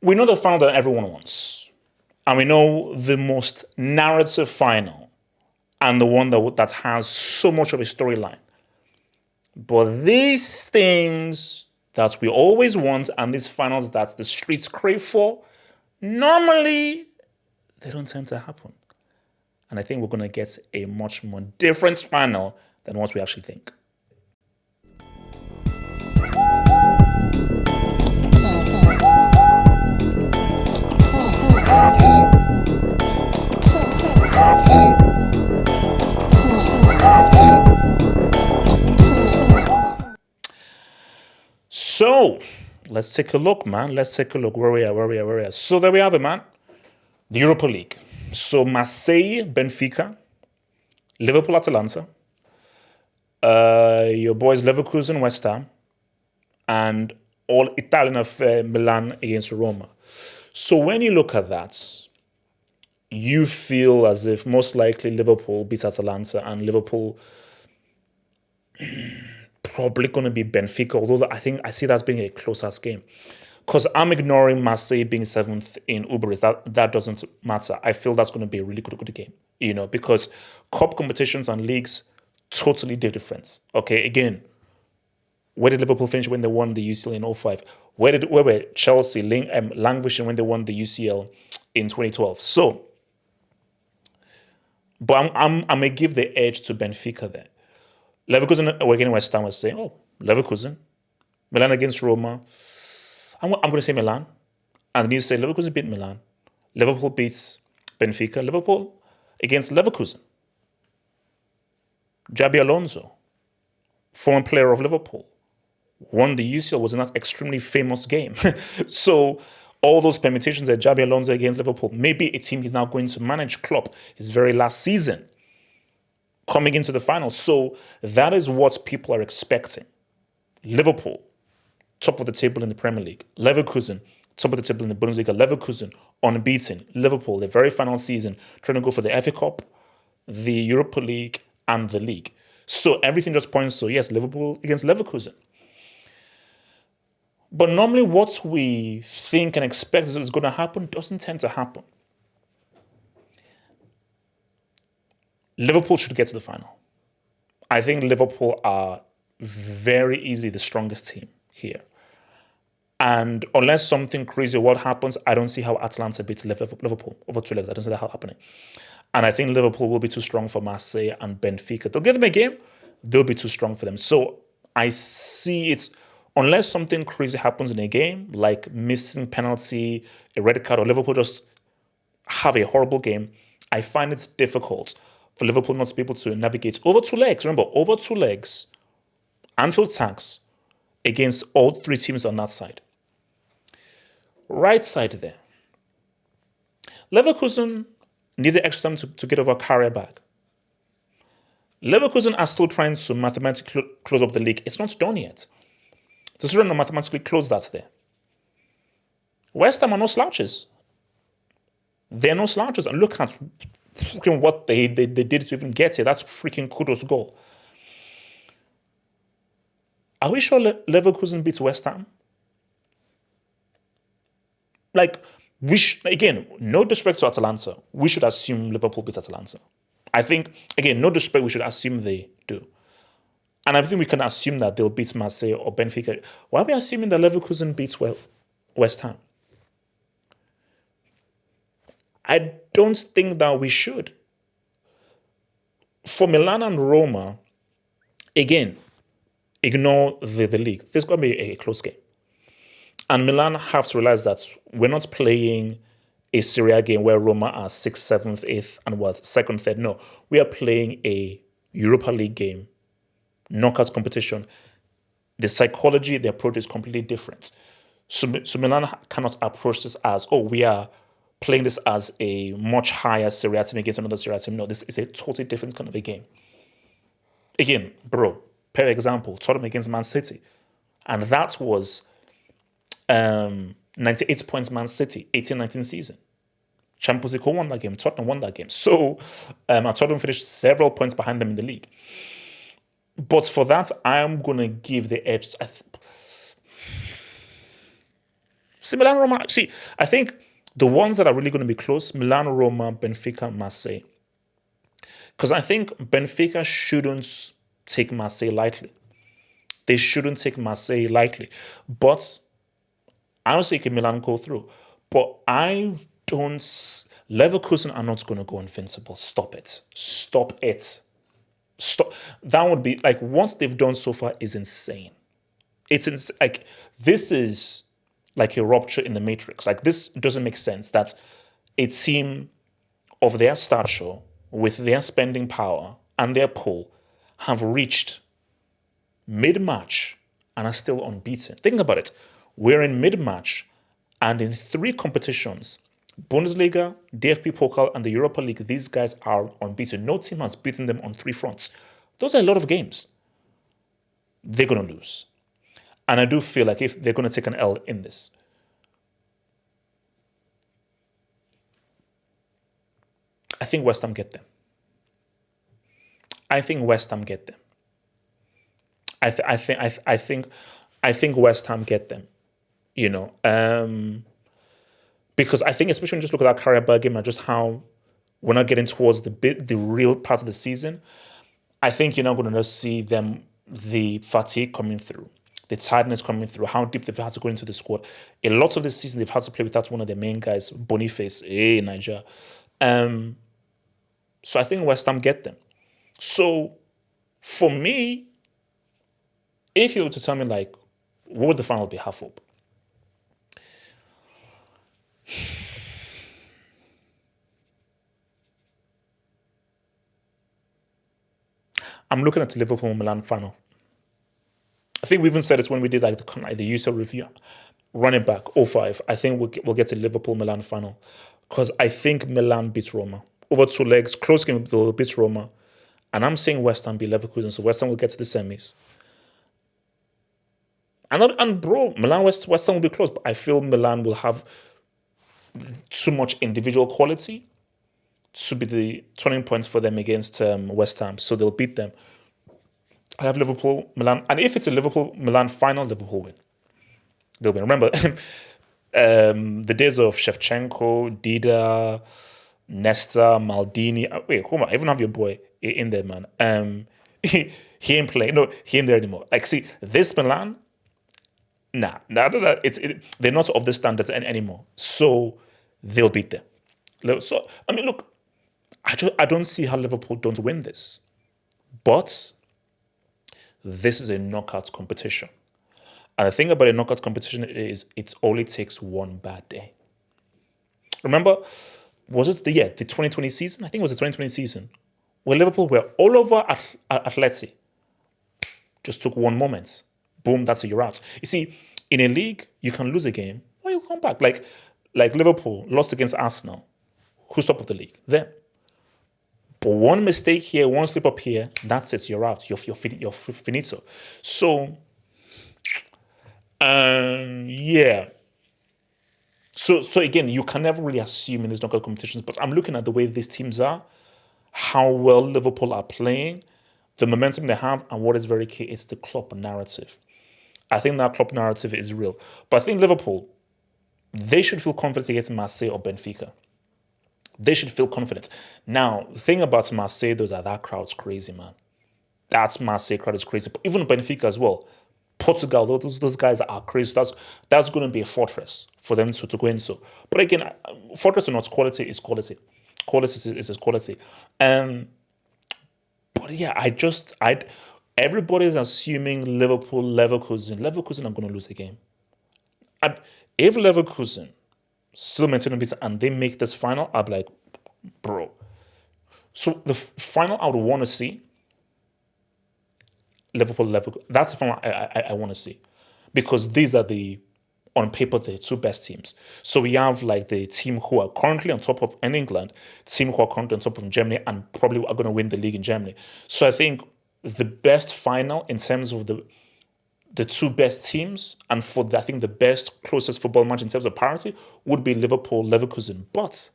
We know the final that everyone wants. And we know the most narrative final and the one that has so much of a storyline. But these things that we always want and these finals that the streets crave for, normally they don't tend to happen. And I think we're going to get a much more different final than what we actually think. So let's take a look, man. Let's take a look where we are. So there we have it, man. The Europa League. So Marseille, Benfica, Liverpool, Atalanta, your boys Leverkusen, West Ham, and all Italian affair Milan against Roma. So when you look at that, you feel as if most likely Liverpool beats Atalanta and Liverpool probably going to be Benfica, although I think I see that as being a close-ass game. Because I'm ignoring Marseille being 7th in Uber. That doesn't matter. I feel that's going to be a really good game, because cup competitions and leagues, totally different. Okay, again, where did Liverpool finish when they won the UCL in 05? Where were Chelsea languishing when they won the UCL in 2012? So, but I'm going to give the edge to Benfica there. Leverkusen, we're getting West Ham was saying, Leverkusen. Milan against Roma. I'm going to say Milan. And then you say Leverkusen beat Milan. Liverpool beats Benfica. Liverpool against Leverkusen. Xabi Alonso, former player of Liverpool, won the UCL, was in that extremely famous game. So all those permutations that Xabi Alonso against Liverpool, maybe a team he's now going to manage, Klopp, his very last season, coming into the final. So that is what people are expecting. Liverpool, top of the table in the Premier League. Leverkusen, top of the table in the Bundesliga. Leverkusen, unbeaten. Liverpool, the very final season, trying to go for the FA Cup, the Europa League, and the league. So everything just points to, yes, Liverpool against Leverkusen. But normally what we think and expect is going to happen doesn't tend to happen. Liverpool should get to the final. I think Liverpool are very easily the strongest team here. And unless something crazy what happens, I don't see how Atalanta beats Liverpool over 2 legs. I don't see that happening. And I think Liverpool will be too strong for Marseille and Benfica. They'll give them a game, they'll be too strong for them. So I see it, unless something crazy happens in a game, like missing penalty, a red card, or Liverpool just have a horrible game, I find it difficult for Liverpool not to be able to navigate over 2 legs. Remember, over 2 legs, Anfield tax against all 3 teams on that side. Right side there. Leverkusen needed extra time to get over Karabakh. Leverkusen are still trying to mathematically close up the league. It's not done yet. They're still trying to mathematically close that there. West Ham are no slouches. They're no slouches. And look at freaking what they did to even get here. That's freaking kudos goal. Are we sure Leverkusen beats West Ham? Like, again, no disrespect to Atalanta. We should assume Liverpool beats Atalanta. I think, again, no disrespect, we should assume they do. And I think we can assume that they'll beat Marseille or Benfica. Why are we assuming that Leverkusen beats West Ham? I don't think that we should. For Milan and Roma, again, ignore the league. There's going to be a close game. And Milan have to realize that we're not playing a Serie game where Roma are 6th, 7th, 8th, and 2nd, 3rd. No, we are playing a Europa League game, knockout competition. The psychology, the approach is completely different. So Milan cannot approach this as, we are playing this as a much higher Serie team against another Serie team. No, this is a totally different kind of a game. Again, per example, Tottenham against Man City. And that was 98 points Man City, 18-19 season. Champions League won that game. Tottenham won that game. So Tottenham finished several points behind them in the league. But for that, I'm going to give the edge. See, Milan, Roma. See, I think the ones that are really going to be close: Milan, Roma, Benfica, Marseille. Because I think Benfica shouldn't take Marseille lightly. They shouldn't take Marseille lightly. But I don't see Milan go through. But I don't. Leverkusen are not going to go invincible. Stop it. Stop it. Stop. That would be like what they've done so far is insane. Like this is like a rupture in the matrix. Like this doesn't make sense that a team of their stature with their spending power and their pull have reached mid-match and are still unbeaten. Think about it. We're in mid-match and in 3 competitions, Bundesliga, DFB Pokal, and the Europa League, these guys are unbeaten. No team has beaten them on 3 fronts. Those are a lot of games. They're going to lose. And I do feel like if they're going to take an L in this. I think West Ham get them. I think West Ham get them. I think West Ham get them. You know, because I think especially when you just look at that Carabao game and just how we're not getting towards the real part of the season, I think you're not going to see the fatigue coming through, the tiredness coming through, how deep they've had to go into the squad. A lot of this season they've had to play without one of their main guys, Boniface, Niger. So I think West Ham get them. So for me, if you were to tell me like, what would the final be, half up? I'm looking at the Liverpool-Milan final. I think we even said it when we did like the user review. Running back, 05. I think we'll get to Liverpool-Milan final. Because I think Milan beats Roma. Over 2 legs, close game, they'll beat Roma. And I'm saying West Ham beat Leverkusen, so West Ham will get to the semis. And bro, West Ham will be close, but I feel Milan will have too much individual quality to be the turning points for them against West Ham, so they'll beat them. I have Liverpool, Milan, and if it's a Liverpool-Milan final, Liverpool win. They'll win. Remember, the days of Shevchenko, Dida, Nesta, Maldini. Wait, hold on, I even have your boy in there, man. He ain't playing. No, he ain't there anymore. Like, see, this Milan, nah. They're not of the standards anymore. So they'll beat them. So I mean, look, I don't see how Liverpool don't win this, but this is a knockout competition. And the thing about a knockout competition is it only takes one bad day. Remember, was it the 2020 season? I think it was the 2020 season where Liverpool were all over Atleti. Just took one moment. Boom, that's it, you're out. You see, in a league, you can lose a game or you'll come back. Like Liverpool lost against Arsenal. Who's top of the league? Them. But one mistake here, one slip up here, that's it, you're out. You're finito. So, yeah. So again, you can never really assume in these knockout competitions, but I'm looking at the way these teams are, how well Liverpool are playing, the momentum they have, and what is very key is the Klopp narrative. I think that Klopp narrative is real. But I think Liverpool, they should feel confident against Marseille or Benfica. They should feel confident. Now, the thing about Marseille, though, is that crowd's crazy, man. That Marseille crowd is crazy. But even Benfica as well. Portugal, those guys are crazy. That's going to be a fortress for them to go into. But again, fortress or not, quality is quality. Quality is quality. But yeah, everybody's assuming Leverkusen are going to lose the game. And if Leverkusen still maintain beat and they make this final, I'll be like, bro. So the final I would want to see, Liverpool. That's the final I want to see. Because these are on paper, the 2 best teams. So we have like the team who are currently on top of in England, team who are currently on top of Germany and probably are going to win the league in Germany. So I think the best final in terms of the 2 best teams and for I think the best closest football match in terms of parity would be Liverpool-Leverkusen. But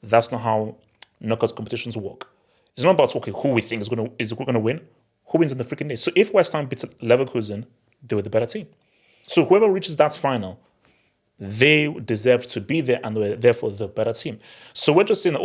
that's not how knockout competitions work. It's not about who we think is going to win. Who wins in the freaking day? So if West Ham beats Leverkusen, they were the better team. So whoever reaches that final, They deserve to be there, and they're therefore the better team. So we're just saying,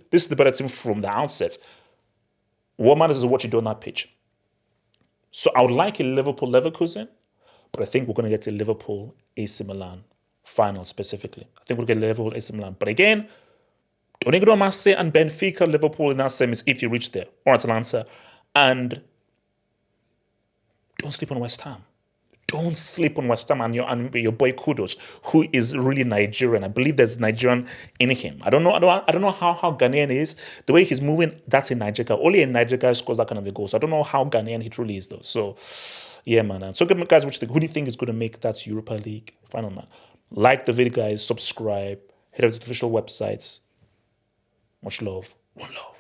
this is the better team from the outset. What matters is what you do on that pitch. So I would like a Liverpool Leverkusen, but I think we're going to get a Liverpool AC Milan final specifically. I think we'll get Liverpool AC Milan. But again, don't ignore Marseille and Benfica, Liverpool in that semis if you reach there, or Atalanta. And don't sleep on West Ham. Don't sleep on West Ham and your boy Kudos, who is really Nigerian. I believe there's Nigerian in him. I don't know how Ghanaian is. The way he's moving, that's a Niger guy. Only a Niger guy scores that kind of a goal. So I don't know how Ghanaian he truly is though. So yeah, man. So good guys, who do you think is going to make that Europa League final, man? Like the video, guys. Subscribe. Head over to the official websites. Much love. One love.